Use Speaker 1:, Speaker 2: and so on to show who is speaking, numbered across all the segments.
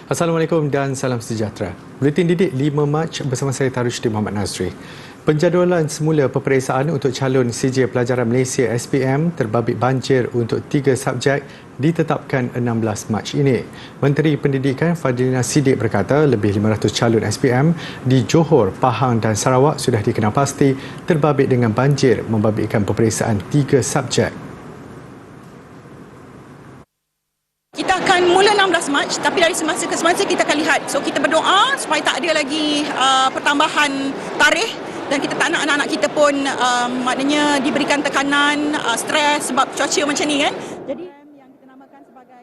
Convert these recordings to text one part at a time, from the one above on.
Speaker 1: Assalamualaikum dan salam sejahtera. Buletin Didik 5 Mac bersama saya Tarushdin Muhammad Nazri. Penjadualan semula peperiksaan untuk calon CJ Pelajaran Malaysia SPM terbabit banjir untuk 3 subjek ditetapkan 16 Mac ini. Menteri Pendidikan Fadlina Siddiq berkata lebih 500 calon SPM di Johor, Pahang dan Sarawak sudah dikenal pasti terbabit dengan banjir membabitkan peperiksaan 3 subjek.
Speaker 2: Kita akan mula 16 Mac, tapi dari semasa ke semasa kita akan lihat. So kita berdoa supaya tak ada lagi pertambahan tarikh dan kita tak nak anak-anak kita pun maknanya diberikan tekanan, stres sebab cuaca macam ni kan. Jadi yang kita namakan sebagai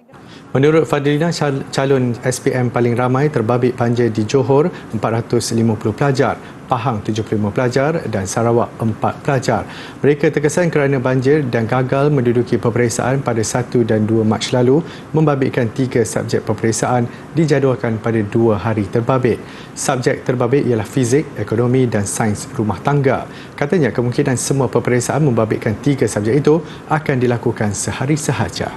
Speaker 1: Menurut Fadlina, calon SPM paling ramai terbabit banjir di Johor 450 pelajar, Pahang 75 pelajar dan Sarawak 4 pelajar. Mereka terkesan kerana banjir dan gagal menduduki peperiksaan pada 1 dan 2 Mac lalu membabitkan 3 subjek peperiksaan dijadualkan pada 2 hari terbabit. Subjek terbabit ialah fizik, ekonomi dan sains rumah tangga. Katanya kemungkinan semua peperiksaan membabitkan 3 subjek itu akan dilakukan sehari sahaja.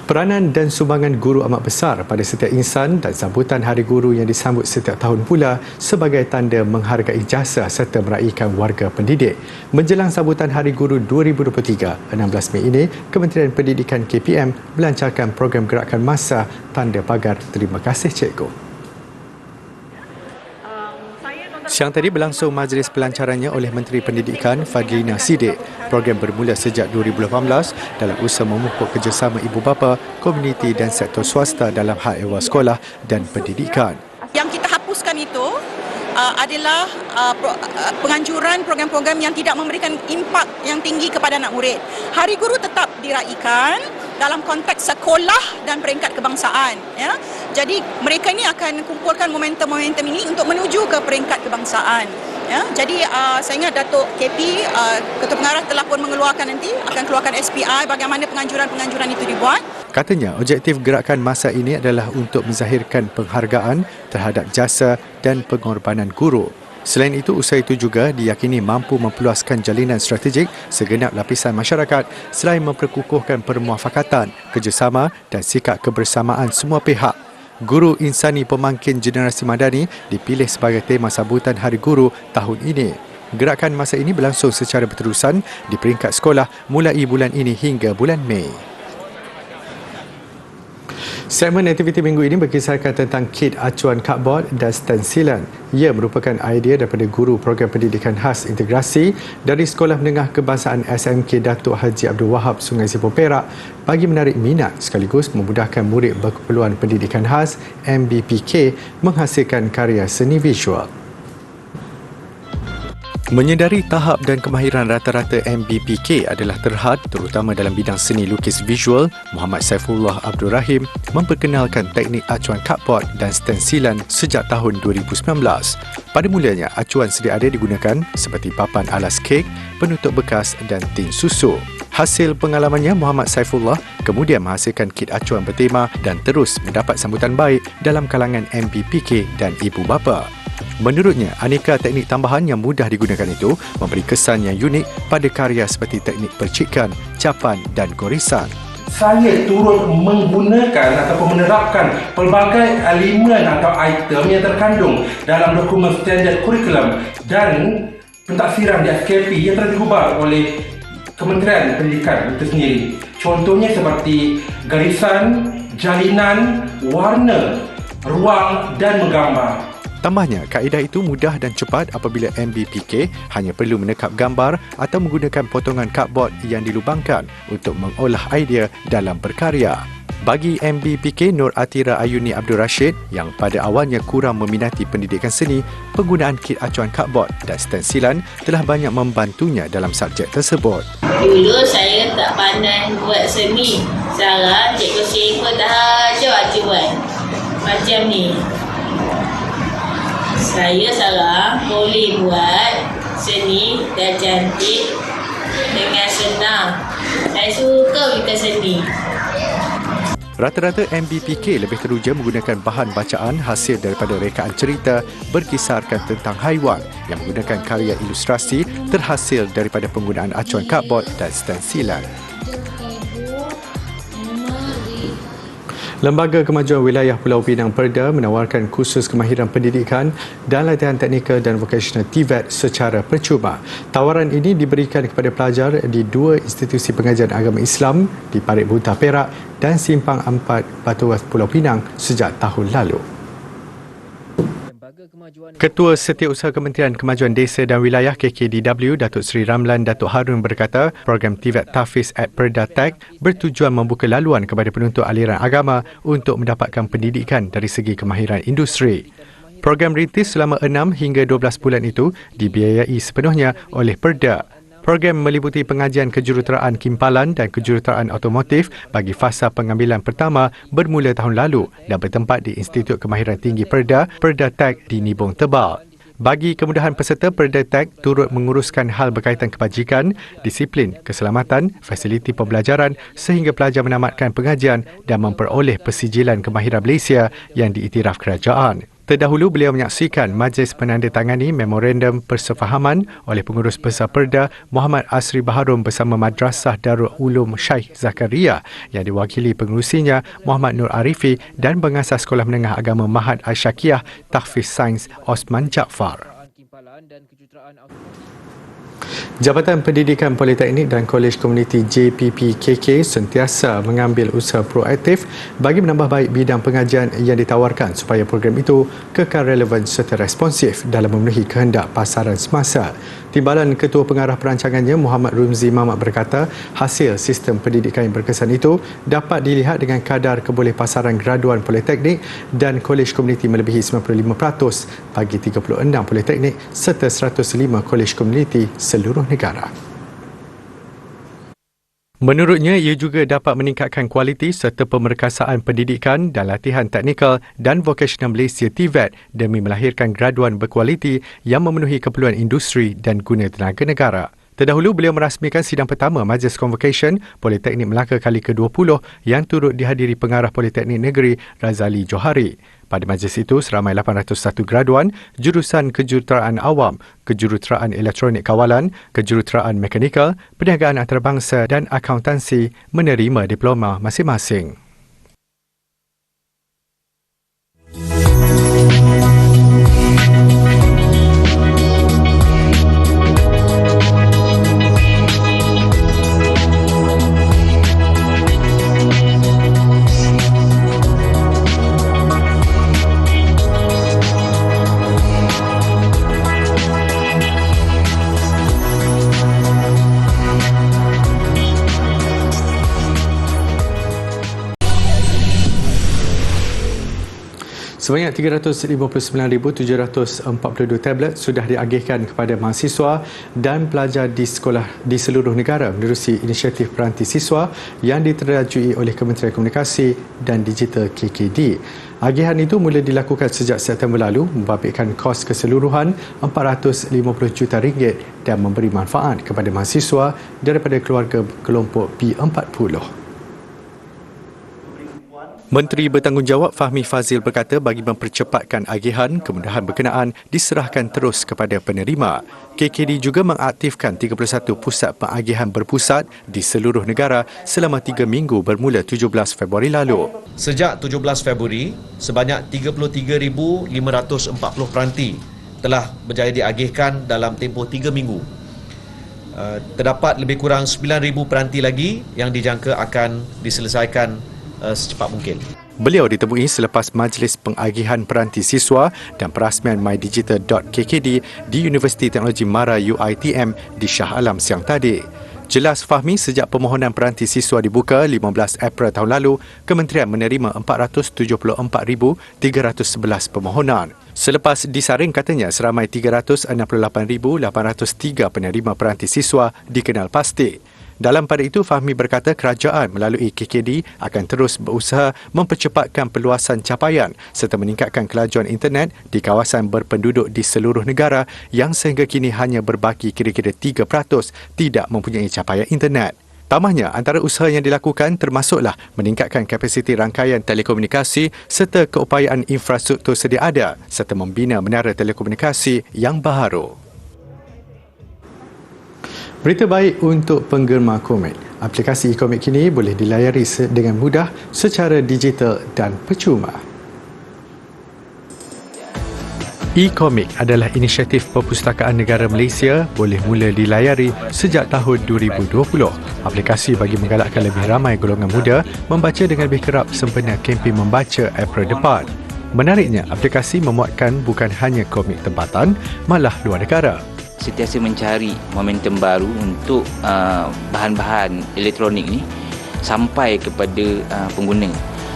Speaker 1: Peranan dan sumbangan guru amat besar pada setiap insan dan sambutan Hari Guru yang disambut setiap tahun pula sebagai tanda menghargai jasa serta meraihkan warga pendidik. Menjelang sambutan Hari Guru 2023, 16 Mei ini, Kementerian Pendidikan KPM melancarkan program gerakan massa Tanda Pagar Terima Kasih Cikgu. Siang tadi berlangsung majlis pelancarannya oleh Menteri Pendidikan Fadlina Siddiq. Program bermula sejak 2018 dalam usaha memupuk kerjasama ibu bapa, komuniti dan sektor swasta dalam hal ehwal sekolah dan pendidikan.
Speaker 2: Yang kita hapuskan itu adalah penganjuran program-program yang tidak memberikan impak yang tinggi kepada anak murid. Hari Guru tetap diraikan dalam konteks sekolah dan peringkat kebangsaan. Ya. Jadi mereka ini akan kumpulkan momentum-momentum ini untuk menuju ke peringkat kebangsaan. Ya. Jadi saya ingat Datuk KP, Ketua Pengarah telah pun mengeluarkan nanti, akan keluarkan SPI bagaimana penganjuran-penganjuran itu dibuat.
Speaker 1: Katanya objektif gerakan massa ini adalah untuk menzahirkan penghargaan terhadap jasa dan pengorbanan guru. Selain itu, usaha itu juga diyakini mampu memperluaskan jalinan strategik segenap lapisan masyarakat selain memperkukuhkan permuafakatan, kerjasama dan sikap kebersamaan semua pihak. Guru Insani Pemangkin Generasi Madani dipilih sebagai tema sambutan Hari Guru tahun ini. Gerakan massa ini berlangsung secara berterusan di peringkat sekolah mulai bulan ini hingga bulan Mei. Segmen aktiviti minggu ini berkisarkan tentang kit acuan cardboard dan stensilan. Ia merupakan idea daripada guru program pendidikan khas integrasi dari Sekolah Menengah Kebangsaan SMK Datuk Haji Abdul Wahab Sungai Sipur Perak bagi menarik minat sekaligus memudahkan murid berkeperluan pendidikan khas MBPK menghasilkan karya seni visual. Menyedari tahap dan kemahiran rata-rata MBPK adalah terhad terutama dalam bidang seni lukis visual, Muhammad Saifullah Abdul Rahim memperkenalkan teknik acuan cardboard dan stensilan sejak tahun 2019. Pada mulanya, acuan sedia ada digunakan seperti papan alas kek, penutup bekas dan tin susu. Hasil pengalamannya, Muhammad Saifullah kemudian menghasilkan kit acuan bertema dan terus mendapat sambutan baik dalam kalangan MBPK dan ibu bapa. Menurutnya, aneka teknik tambahan yang mudah digunakan itu memberi kesan yang unik pada karya seperti teknik percikan, capan dan gorisan.
Speaker 3: Saya turut menggunakan ataupun menerapkan pelbagai elemen atau item yang terkandung dalam dokumen standard kurikulum dan pentaksiran di SKP yang telah digubal oleh Kementerian Pendidikan itu sendiri. Contohnya seperti garisan, jalinan, warna, ruang dan menggambar.
Speaker 1: Tambahnya, kaedah itu mudah dan cepat apabila MBPK hanya perlu menekap gambar atau menggunakan potongan cardboard yang dilubangkan untuk mengolah idea dalam berkarya. Bagi MBPK Nur Atira Ayuni Abdul Rashid yang pada awalnya kurang meminati pendidikan seni, penggunaan kit acuan cardboard dan stensilan telah banyak membantunya dalam subjek tersebut.
Speaker 4: Dulu saya tak pandai buat seni. Sekarang cikgu Syifa dah ajar buat macam ni. Saya sekarang boleh buat seni dan cantik dengan senang. Saya suka bikin seni.
Speaker 1: Rata-rata MBPK lebih teruja menggunakan bahan bacaan hasil daripada rekaan cerita berkisarkan tentang haiwan yang menggunakan karya ilustrasi terhasil daripada penggunaan acuan cardboard dan stensilan. Lembaga Kemajuan Wilayah Pulau Pinang Perda menawarkan kursus kemahiran pendidikan dan latihan teknikal dan vocational TVET secara percuma. Tawaran ini diberikan kepada pelajar di dua institusi pengajian agama Islam di Parit Buntah Perak dan Simpang 4 Batu Was Pulau Pinang sejak tahun lalu. Ketua Setiausaha Kementerian Kemajuan Desa dan Wilayah KKDW Datuk Seri Ramlan Datuk Harun berkata, program TVET Tahfiz at Perda Tech bertujuan membuka laluan kepada penuntut aliran agama untuk mendapatkan pendidikan dari segi kemahiran industri. Program rintis selama 6 hingga 12 bulan itu dibiayai sepenuhnya oleh Perda. Program meliputi pengajian kejuruteraan kimpalan dan kejuruteraan automotif bagi fasa pengambilan pertama bermula tahun lalu dan bertempat di Institut Kemahiran Tinggi Perda, Perda Tech di Nibong Tebal. Bagi kemudahan peserta, Perda Tech turut menguruskan hal berkaitan kebajikan, disiplin, keselamatan, fasiliti pembelajaran sehingga pelajar menamatkan pengajian dan memperoleh persijilan kemahiran Malaysia yang diiktiraf kerajaan. Terdahulu, beliau menyaksikan majlis penandatangani memorandum persefahaman oleh pengurus besar Perda Muhammad Asri Baharum bersama Madrasah Darul Ulum Syekh Zakaria yang diwakili pengerusinya Muhammad Nur Arifi dan pengasas Sekolah Menengah Agama Mahad Al-Syakiyah Tahfiz Sains Osman Jaafar. Jabatan Pendidikan Politeknik dan Kolej Komuniti JPPKK sentiasa mengambil usaha proaktif bagi menambah baik bidang pengajian yang ditawarkan supaya program itu kekal relevan serta responsif dalam memenuhi kehendak pasaran semasa. Timbalan Ketua Pengarah Perancangannya Muhammad Rumzi Mamat berkata, hasil sistem pendidikan yang berkesan itu dapat dilihat dengan kadar kebolehpasaran graduan politeknik dan kolej komuniti melebihi 95% bagi 36 politeknik serta 105 kolej komuniti seluruh negara. Menurutnya, ia juga dapat meningkatkan kualiti serta pemerkasaan pendidikan dan latihan teknikal dan vocational Malaysia TVET demi melahirkan graduan berkualiti yang memenuhi keperluan industri dan guna tenaga negara. Terdahulu, beliau merasmikan sidang pertama Majlis Convocation Politeknik Melaka kali ke-20 yang turut dihadiri Pengarah Politeknik Negeri Razali Johari. Pada majlis itu, seramai 801 graduan jurusan kejuruteraan awam, kejuruteraan elektronik kawalan, kejuruteraan mekanikal, perniagaan antarabangsa dan akuntansi menerima diploma masing-masing. Sebanyak 359,742 tablet sudah diagihkan kepada mahasiswa dan pelajar di sekolah di seluruh negara menerusi inisiatif Peranti Siswa yang diterajui oleh Kementerian Komunikasi dan Digital KKD. Agihan itu mula dilakukan sejak September lalu, membabitkan kos keseluruhan RM450 juta dan memberi manfaat kepada mahasiswa daripada keluarga kelompok B40. Menteri Bertanggungjawab Fahmi Fazil berkata bagi mempercepatkan agihan, kemudahan berkenaan diserahkan terus kepada penerima. KKD juga mengaktifkan 31 pusat pengagihan berpusat di seluruh negara selama 3 minggu bermula 17 Februari lalu.
Speaker 5: Sejak 17 Februari, sebanyak 33,540 peranti telah berjaya diagihkan dalam tempoh 3 minggu. Terdapat lebih kurang 9,000 peranti lagi yang dijangka akan diselesaikan secepat mungkin.
Speaker 1: Beliau ditemui selepas majlis pengagihan peranti siswa dan perasmian mydigital.kkd di Universiti Teknologi Mara UiTM di Shah Alam siang tadi. Jelas Fahmi, sejak permohonan peranti siswa dibuka 15 April tahun lalu, Kementerian menerima 474,311 permohonan. Selepas disaring, katanya seramai 368,803 penerima peranti siswa dikenal pasti. Dalam pada itu, Fahmi berkata kerajaan melalui KKD akan terus berusaha mempercepatkan perluasan capaian serta meningkatkan kelajuan internet di kawasan berpenduduk di seluruh negara yang sehingga kini hanya berbaki kira-kira 3% tidak mempunyai capaian internet. Tambahnya, antara usaha yang dilakukan termasuklah meningkatkan kapasiti rangkaian telekomunikasi serta keupayaan infrastruktur sedia ada serta membina menara telekomunikasi yang baharu. Berita baik untuk penggemar komik. Aplikasi e-komik kini boleh dilayari dengan mudah secara digital dan percuma. E-komik adalah inisiatif Perpustakaan Negara Malaysia boleh mula dilayari sejak tahun 2020. Aplikasi bagi menggalakkan lebih ramai golongan muda membaca dengan lebih kerap sempena kempen membaca April depan. Menariknya, aplikasi memuatkan bukan hanya komik tempatan, malah luar negara.
Speaker 6: Sentiasa mencari momentum baru untuk bahan-bahan elektronik ni sampai kepada pengguna.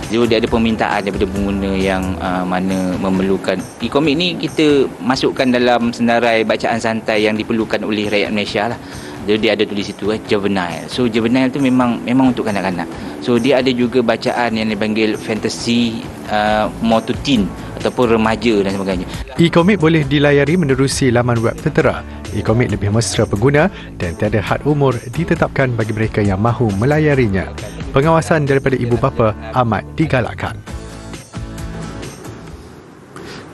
Speaker 6: Jadi dia ada permintaan daripada pengguna yang mana memerlukan. E-komik ni kita masukkan dalam senarai bacaan santai yang diperlukan oleh rakyat Malaysia lah. Jadi dia ada tulis situ juvenile. So juvenile tu memang untuk kanak-kanak. So dia ada juga bacaan yang dipanggil fantasy, more to teen ataupun remaja dan sebagainya.
Speaker 1: E-komik boleh dilayari menerusi laman web tertera. E-komik lebih mesra pengguna dan tiada had umur ditetapkan bagi mereka yang mahu melayarinya. Pengawasan daripada ibu bapa amat digalakkan.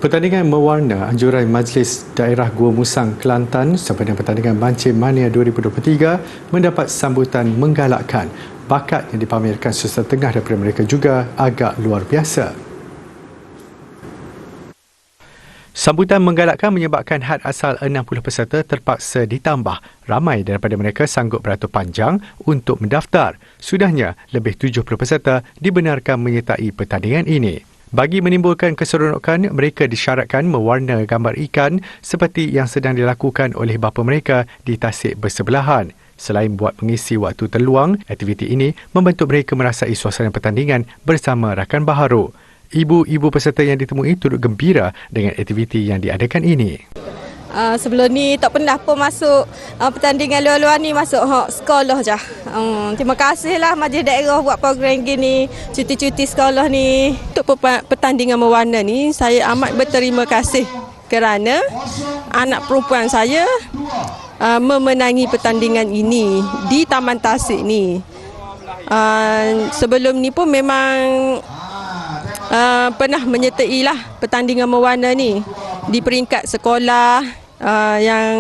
Speaker 1: Pertandingan mewarna anjuran Majlis Daerah Gua Musang, Kelantan sempena pertandingan Mancing Mania 2023 mendapat sambutan menggalakkan. Bakat yang dipamerkan setengah daripada mereka juga agak luar biasa. Sambutan menggalakkan menyebabkan had asal 60 peserta terpaksa ditambah. Ramai daripada mereka sanggup beratur panjang untuk mendaftar. Sudahnya, lebih 70 peserta dibenarkan menyertai pertandingan ini. Bagi menimbulkan keseronokan, mereka disyaratkan mewarna gambar ikan seperti yang sedang dilakukan oleh bapa mereka di tasik bersebelahan. Selain buat mengisi waktu terluang, aktiviti ini membantu mereka merasai suasana pertandingan bersama rakan baharu. Ibu-ibu peserta yang ditemui turut gembira dengan aktiviti yang diadakan ini.
Speaker 7: Sebelum ni tak pernah pun masuk pertandingan luar-luar ni, masuk sekolah je. Terima kasihlah Majlis Daerah buat program gini, cuti-cuti sekolah ni. Untuk pertandingan mewarna ni, saya amat berterima kasih kerana anak perempuan saya memenangi pertandingan ini di Taman Tasik ni. Sebelum ni pun memang pernah menyertai lah pertandingan mewarna ni di peringkat sekolah yang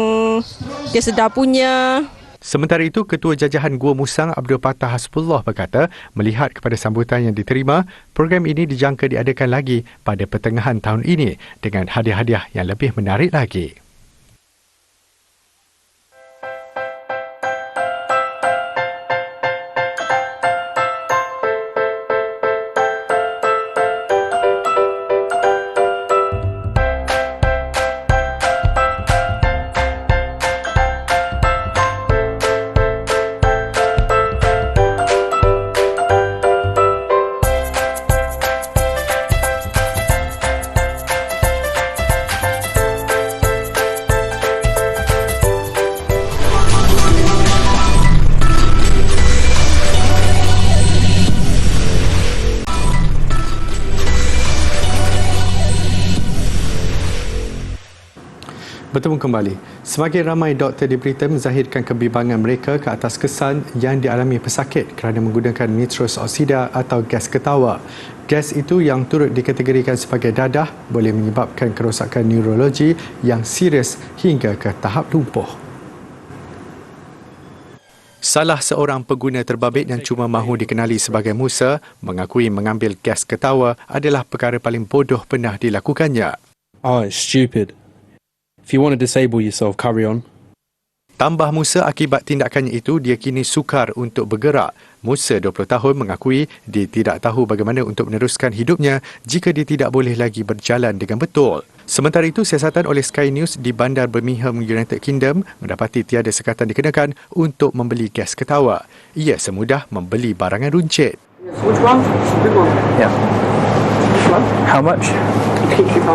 Speaker 7: kesedar punya.
Speaker 1: Sementara itu, Ketua Jajahan Gua Musang Abdul Patah Hasbullah berkata, melihat kepada sambutan yang diterima, program ini dijangka diadakan lagi pada pertengahan tahun ini dengan hadiah-hadiah yang lebih menarik lagi. Bertemu kembali. Semakin ramai doktor di berita menzahirkan kebimbangan mereka ke atas kesan yang dialami pesakit kerana menggunakan nitrous oksida atau gas ketawa. Gas itu yang turut dikategorikan sebagai dadah boleh menyebabkan kerosakan neurologi yang serius hingga ke tahap lumpuh. Salah seorang pengguna terbabit yang cuma mahu dikenali sebagai Musa mengakui mengambil gas ketawa adalah perkara paling bodoh pernah dilakukannya.
Speaker 8: Oh, it's stupid. If you want to disable yourself, carry on.
Speaker 1: Tambah Musa, akibat tindakannya itu, dia kini sukar untuk bergerak. Musa, 20 tahun, mengakui dia tidak tahu bagaimana untuk meneruskan hidupnya jika dia tidak boleh lagi berjalan dengan betul. Sementara itu, siasatan oleh Sky News di bandar Birmingham, United Kingdom mendapati tiada sekatan dikenakan untuk membeli gas ketawa. Ia semudah membeli barangan runcit.
Speaker 9: Which one? Big one.
Speaker 8: Yeah.
Speaker 9: Which one?
Speaker 8: How much?
Speaker 9: £50.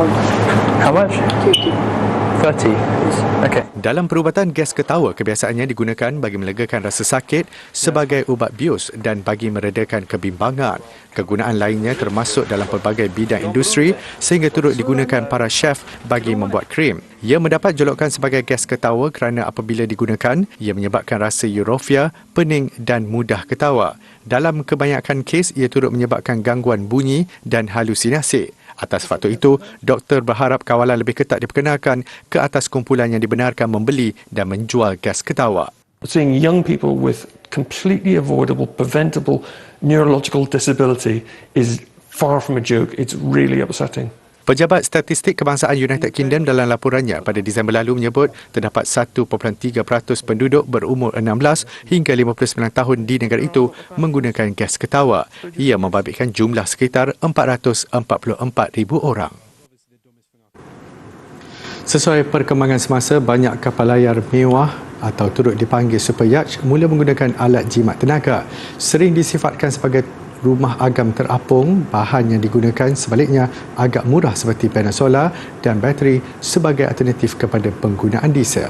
Speaker 8: How much?
Speaker 9: 50.
Speaker 8: 30. Okay.
Speaker 1: Dalam perubatan, gas ketawa kebiasaannya digunakan bagi melegakan rasa sakit, sebagai ubat bius dan bagi meredakan kebimbangan. Kegunaan lainnya termasuk dalam pelbagai bidang industri sehingga turut digunakan para chef bagi membuat krim. Ia mendapat julukan sebagai gas ketawa kerana apabila digunakan, ia menyebabkan rasa eufhoria, pening dan mudah ketawa. Dalam kebanyakan kes, ia turut menyebabkan gangguan bunyi dan halusinasi. Atas faktor itu, doktor berharap kawalan lebih ketat diperkenalkan ke atas kumpulan yang dibenarkan membeli dan menjual gas ketawa.
Speaker 9: Seeing young people with completely avoidable, preventable neurological disability is far from a joke. It's really upsetting.
Speaker 1: Pejabat Statistik Kebangsaan United Kingdom dalam laporannya pada Disember lalu menyebut terdapat 1.3% penduduk berumur 16 hingga 59 tahun di negara itu menggunakan gas ketawa. Ia membabitkan jumlah sekitar 444,000 orang. Sesuai perkembangan semasa, banyak kapal layar mewah atau turut dipanggil super yacht mula menggunakan alat jimat tenaga. Sering disifatkan sebagai rumah agam terapung, bahan yang digunakan sebaliknya agak murah seperti panel solar dan bateri sebagai alternatif kepada penggunaan diesel.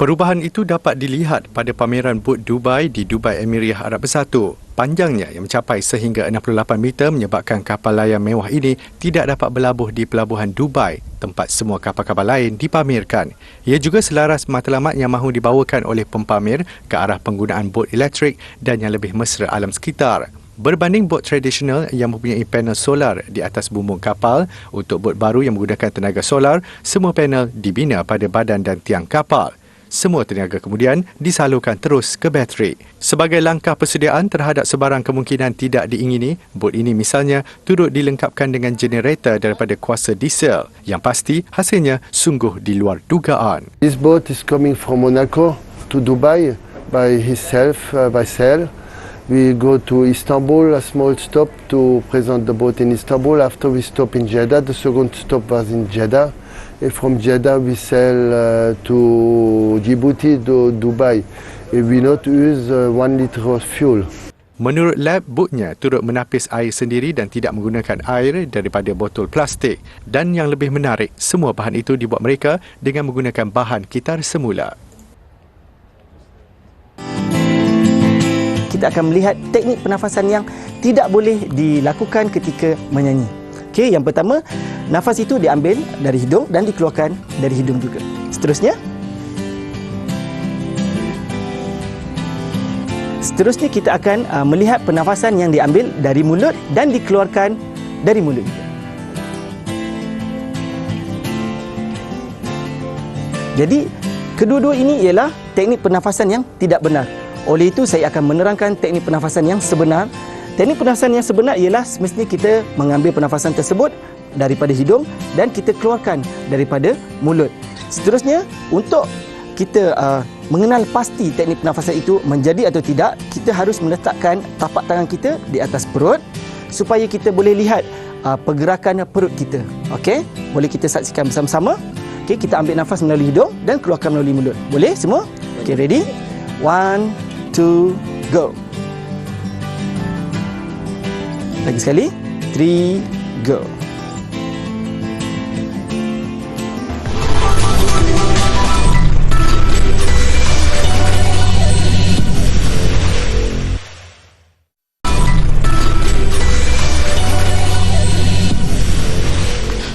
Speaker 1: Perubahan itu dapat dilihat pada pameran bot Dubai di Dubai Emiriyah Arab Bersatu. Panjangnya yang mencapai sehingga 68 meter menyebabkan kapal layar mewah ini tidak dapat berlabuh di pelabuhan Dubai, tempat semua kapal-kapal lain dipamerkan. Ia juga selaras matlamat yang mahu dibawakan oleh pempamer ke arah penggunaan bot elektrik dan yang lebih mesra alam sekitar. Berbanding bot tradisional yang mempunyai panel solar di atas bumbung kapal, untuk bot baru yang menggunakan tenaga solar, semua panel dibina pada badan dan tiang kapal. Semua tenaga kemudian disalurkan terus ke bateri. Sebagai langkah persediaan terhadap sebarang kemungkinan tidak diingini, bot ini misalnya turut dilengkapkan dengan generator daripada kuasa diesel. Yang pasti, hasilnya sungguh di luar dugaan.
Speaker 10: This boat is coming from Monaco to Dubai by himself, by sail. We go to Istanbul, a small stop to present the boat in Istanbul. After we stop in Jeddah, the second stop was in Jeddah. And from Jeddah we sail to Djibouti to Dubai. We not use 1 liter of fuel.
Speaker 1: Menurut lab, botnya turut menapis air sendiri dan tidak menggunakan air daripada botol plastik. Dan yang lebih menarik, semua bahan itu dibuat mereka dengan menggunakan bahan kitar semula.
Speaker 11: Kita akan melihat teknik pernafasan yang tidak boleh dilakukan ketika menyanyi. Okey, yang pertama, nafas itu diambil dari hidung dan dikeluarkan dari hidung juga. Seterusnya kita akan melihat pernafasan yang diambil dari mulut dan dikeluarkan dari mulut juga. Jadi, kedua-dua ini ialah teknik pernafasan yang tidak benar. Oleh itu, saya akan menerangkan teknik pernafasan yang sebenar. Teknik pernafasan yang sebenar ialah semestinya kita mengambil pernafasan tersebut daripada hidung dan kita keluarkan daripada mulut. Seterusnya, untuk kita mengenal pasti teknik pernafasan itu menjadi atau tidak, kita harus meletakkan tapak tangan kita di atas perut supaya kita boleh lihat pergerakan perut kita. Okey, boleh kita saksikan bersama-sama. Okey, kita ambil nafas melalui hidung dan keluarkan melalui mulut. Boleh semua? Okey, ready? 1, 2, go. Lagi sekali. 3, go.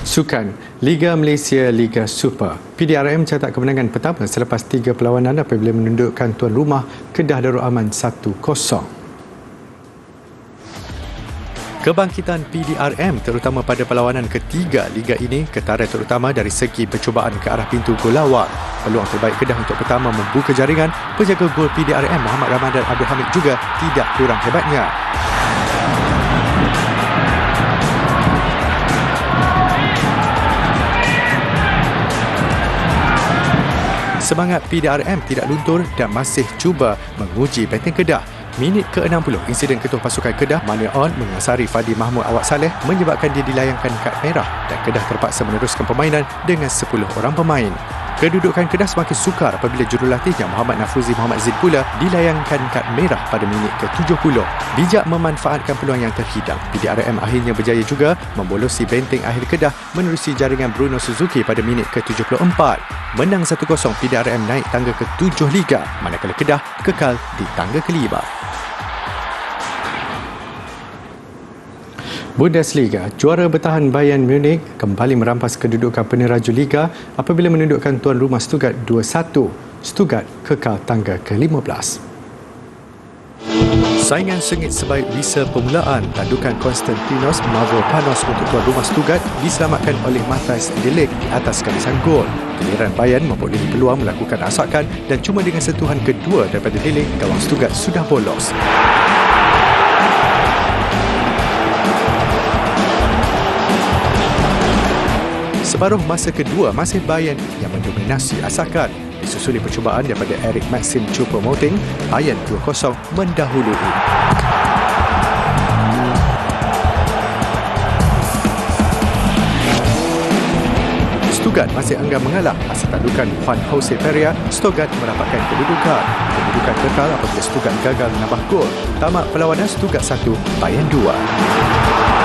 Speaker 1: Sukan, Liga Malaysia Liga Super. PDRM mencatat kemenangan pertama selepas 3 perlawanan apabila menundukkan tuan rumah Kedah Darul Aman 1-0. Kebangkitan PDRM terutama pada perlawanan ketiga Liga ini ketara terutama dari segi percubaan ke arah pintu gol lawan. Peluang terbaik Kedah untuk pertama membuka jaringan, penjaga gol PDRM Muhammad Ramadan Abdul Hamid juga tidak kurang hebatnya. Semangat PDRM tidak luntur dan masih cuba menguji batting Kedah. Minit ke-60, insiden ketua pasukan Kedah, Mania On mengasari Fadi Mahmud Awak Saleh menyebabkan dia dilayangkan kad merah dan Kedah terpaksa meneruskan permainan dengan 10 orang pemain. Kedudukan Kedah semakin sukar apabila jurulatihnya Muhammad Nafruzi Muhammad Zid pula dilayangkan kad merah pada minit ke-70. Bijak memanfaatkan peluang yang terhidang, PDRM akhirnya berjaya juga membolosi benteng akhir Kedah menerusi jaringan Bruno Suzuki pada minit ke-74. Menang 1-0, PDRM naik tangga ke-7 Liga, manakala Kedah kekal di tangga ke-5. Bundesliga, juara bertahan Bayern Munich kembali merampas kedudukan peneraju Liga apabila menundukkan tuan rumah Stuttgart 2-1. Stuttgart kekal tangga ke-15. Saingan sengit sebaik visa permulaan, tandukan Konstantinos Mavropanos untuk tuan rumah Stuttgart diselamatkan oleh Matthijs de Ligt di atas garisan gol. Giliran Bayern memperolehi peluang melakukan asakan dan cuma dengan sentuhan kedua daripada de Ligt, gawang Stuttgart sudah bolos. Separuh masa kedua masih Bayern yang mendominasi asakan. Disusuli percubaan daripada Erik Maxim Choupo-Moting, Bayern 2-0 mendahului. Stuttgart masih enggan mengalah. Asal tandukan Juan Jose Perea, Stuttgart merapatkan kedudukan. Kedudukan kekal apabila Stuttgart gagal menambah gol. Tamat perlawanan Stuttgart 1, Bayern 2.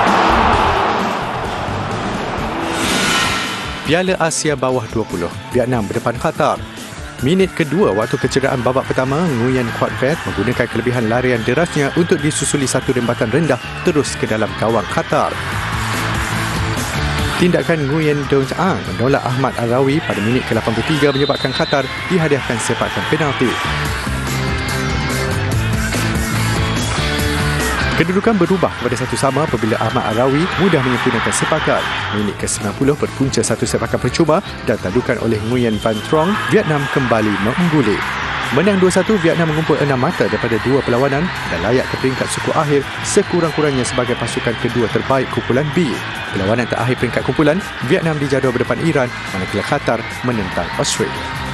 Speaker 1: Piala Asia bawah 20, Vietnam berdepan Qatar. Minit kedua waktu kecederaan babak pertama, Nguyen Quoc Vet menggunakan kelebihan larian derasnya untuk disusuli satu rembatan rendah terus ke dalam gawang Qatar. Tindakan Nguyen Dong Ang menolak Ahmad Arawi pada minit ke-83 menyebabkan Qatar dihadiahkan sepakan penalti. Kedudukan berubah kepada 1-1 apabila Ahmad Arawi mudah menyempurnakan sepakan. Minit ke-90 berpunca satu sepakan percuma dan tandukan oleh Nguyen Van Trong, Vietnam kembali mengungguli. Menang 2-1, Vietnam mengumpul 6 mata daripada 2 perlawanan dan layak ke peringkat suku akhir sekurang-kurangnya sebagai pasukan kedua terbaik kumpulan B. Perlawanan terakhir peringkat kumpulan, Vietnam dijadual berdepan Iran, manakala Qatar menentang Australia.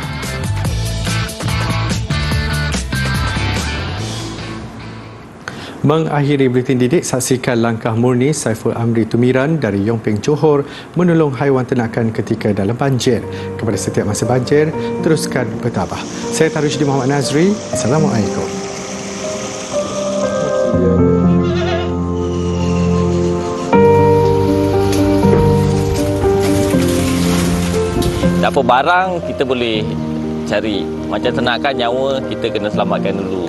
Speaker 1: Mengakhiri buletin didik, saksikan langkah murni Saiful Amri Tumiran dari Yong Peng Johor menolong haiwan ternakan ketika dalam banjir. Kepada setiap masa banjir, teruskan bertabah. Saya Tarusdi Muhammad Nazri. Assalamualaikum.
Speaker 12: Tak apa barang kita boleh cari. Macam ternakan nyawa kita kena selamatkan dulu.